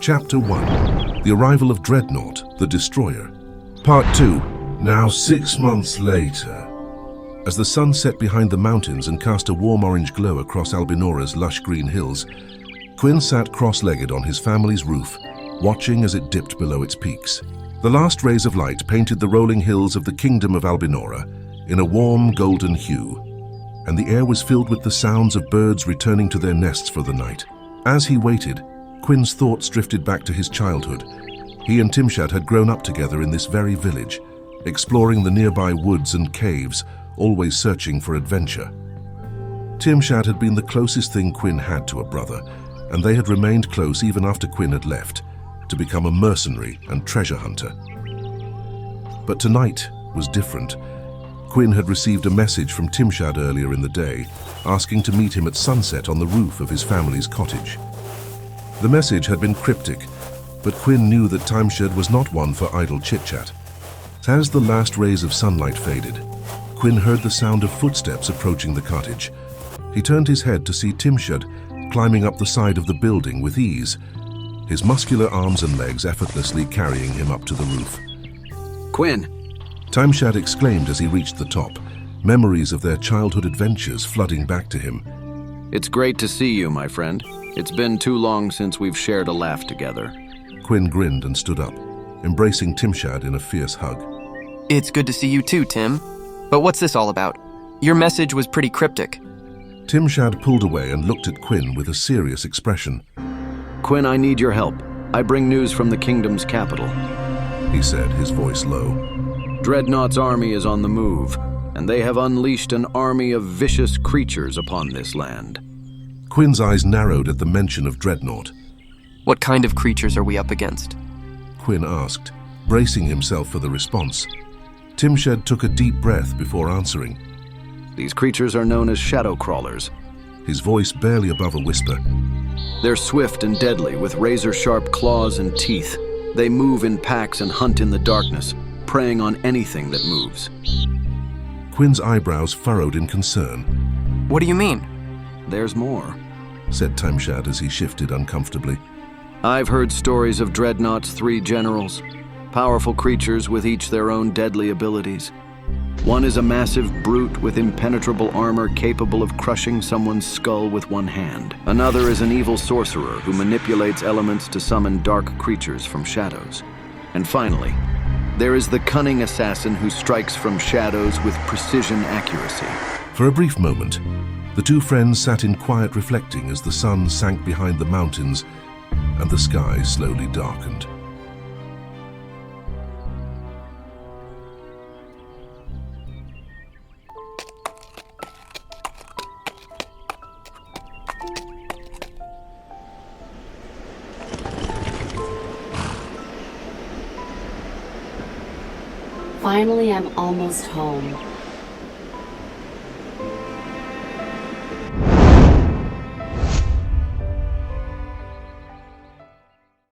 Chapter 1. The Arrival of Dreadnought, the Destroyer. Part 2. Now 6 months later. As the sun set behind the mountains and cast a warm orange glow across Albinora's lush green hills, Quinn sat cross-legged on his family's roof, watching as it dipped below its peaks. The last rays of light painted the rolling hills of the kingdom of Albinora in a warm golden hue, and the air was filled with the sounds of birds returning to their nests for the night. As he waited, Quinn's thoughts drifted back to his childhood. He and Tymshad had grown up together in this very village, exploring the nearby woods and caves, always searching for adventure. Tymshad had been the closest thing Quinn had to a brother, and they had remained close even after Quinn had left, to become a mercenary and treasure hunter. But tonight was different. Quinn had received a message from Tymshad earlier in the day, asking to meet him at sunset on the roof of his family's cottage. The message had been cryptic, but Quinn knew that Tymshad was not one for idle chit-chat. As the last rays of sunlight faded, Quinn heard the sound of footsteps approaching the cottage. He turned his head to see Tymshad climbing up the side of the building with ease, his muscular arms and legs effortlessly carrying him up to the roof. Quinn! Tymshad exclaimed as he reached the top, memories of their childhood adventures flooding back to him. It's great to see you, my friend. It's been too long since we've shared a laugh together. Quinn grinned and stood up, embracing Tymshad in a fierce hug. It's good to see you too, Tim. But what's this all about? Your message was pretty cryptic. Tymshad pulled away and looked at Quinn with a serious expression. Quinn, I need your help. I bring news from the kingdom's capital, he said, his voice low. Dreadnought's army is on the move, and they have unleashed an army of vicious creatures upon this land. Quinn's eyes narrowed at the mention of Dreadnought. What kind of creatures are we up against? Quinn asked, bracing himself for the response. Tymshad took a deep breath before answering. These creatures are known as shadow crawlers. His voice barely above a whisper. They're swift and deadly, with razor-sharp claws and teeth. They move in packs and hunt in the darkness, preying on anything that moves. Quinn's eyebrows furrowed in concern. What do you mean? There's more, said Tymshad as he shifted uncomfortably. I've heard stories of Dreadnought's 3 generals, powerful creatures with each their own deadly abilities. One is a massive brute with impenetrable armor capable of crushing someone's skull with one hand. Another is an evil sorcerer who manipulates elements to summon dark creatures from shadows. And finally, there is the cunning assassin who strikes from shadows with precision accuracy. For a brief moment, the two friends sat in quiet reflecting as the sun sank behind the mountains and the sky slowly darkened. Finally, I'm almost home.